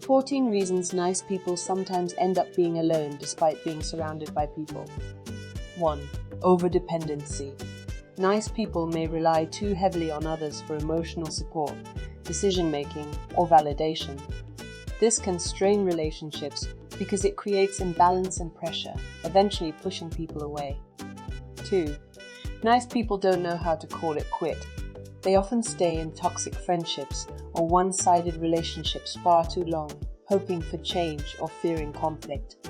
14 reasons nice people sometimes end up being alone despite being surrounded by people. 1. Overdependency. Nice people may rely too heavily on others for emotional support, decision-making, or validation. This can strain relationships because it creates imbalance and pressure, eventually pushing people away. 2. Nice people don't know how to call it quit. They often stay in toxic friendships or one-sided relationships far too long, hoping for change or fearing conflict.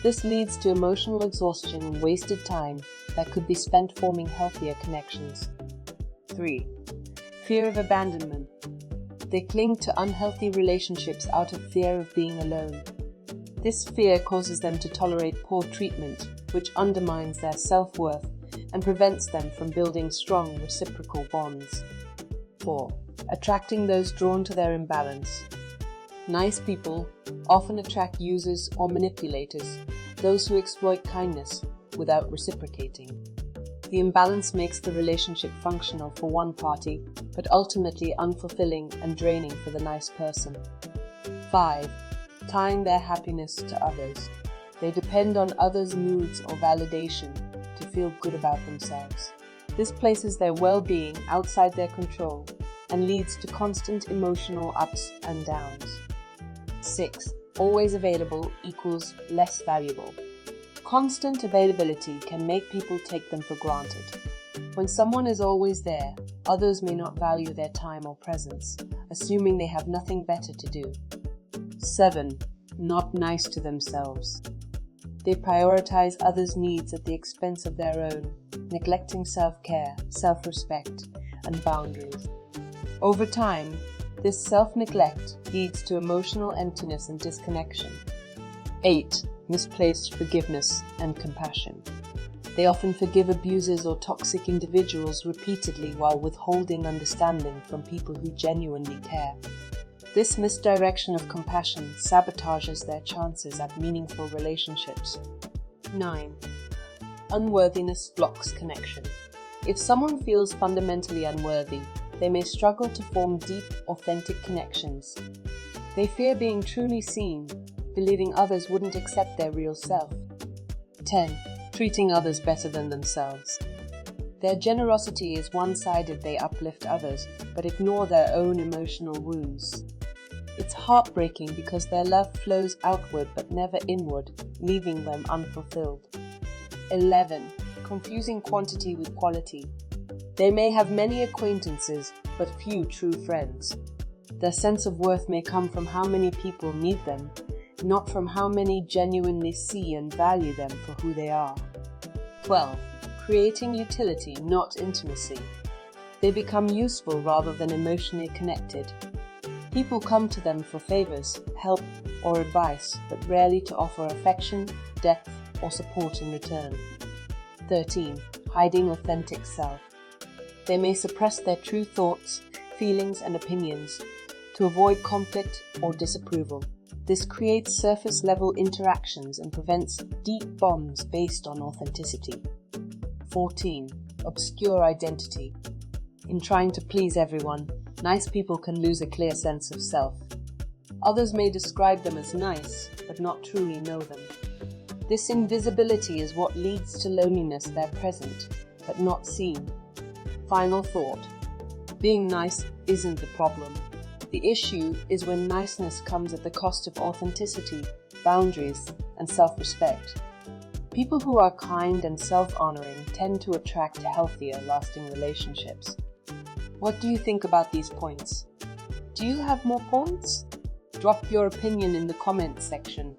This leads to emotional exhaustion and wasted time that could be spent forming healthier connections. 3. Fear of abandonment. They cling to unhealthy relationships out of fear of being alone. This fear causes them to tolerate poor treatment, which undermines their self-worth and prevents them from building strong reciprocal bonds. 4. Attracting those drawn to their imbalance. Nice people often attract users or manipulators, those who exploit kindness without reciprocating. The imbalance makes the relationship functional for one party, but ultimately unfulfilling and draining for the nice person. 5. Tying their happiness to others. They depend on others' moods or validation to feel good about themselves. This places their well-being outside their control and leads to constant emotional ups and downs. 6. Always available equals less valuable. Constant availability can make people take them for granted. When someone is always there, others may not value their time or presence, assuming they have nothing better to do. 7. Not nice to themselves. They prioritize others' needs at the expense of their own, neglecting self-care, self-respect, and boundaries. Over time, this self-neglect leads to emotional emptiness and disconnection. 8. Misplaced forgiveness and compassion. They often forgive abusers or toxic individuals repeatedly while withholding understanding from people who genuinely care. This misdirection of compassion sabotages their chances at meaningful relationships. 9. Unworthiness blocks connection. If someone feels fundamentally unworthy, they may struggle to form deep, authentic connections. They fear being truly seen, believing others wouldn't accept their real self. 10. Treating others better than themselves. Their generosity is one-sided. They uplift others, but ignore their own emotional wounds. It's heartbreaking because their love flows outward but never inward, leaving them unfulfilled. 11. Confusing quantity with quality. They may have many acquaintances, but few true friends. Their sense of worth may come from how many people need them, not from how many genuinely see and value them for who they are. 12. Creating utility, not intimacy. They become useful rather than emotionally connected. People come to them for favors, help, or advice, but rarely to offer affection, depth, or support in return. 13. Hiding authentic self. They may suppress their true thoughts, feelings, and opinions to avoid conflict or disapproval. This creates surface-level interactions and prevents deep bonds based on authenticity. 14. Obscure identity. In trying to please everyone, nice people can lose a clear sense of self. Others may describe them as nice, but not truly know them. This invisibility is what leads to loneliness. They're present, but not seen. Final thought. Being nice isn't the problem. The issue is when niceness comes at the cost of authenticity, boundaries, and self-respect. People who are kind and self-honoring tend to attract healthier, lasting relationships. What do you think about these points? Do you have more points? Drop your opinion in the comments section.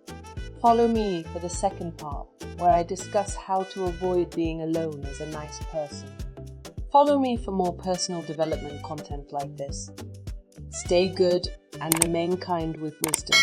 Follow me for the second part, where I discuss how to avoid being alone as a nice person. Follow me for more personal development content like this. Stay good and remain kind with wisdom.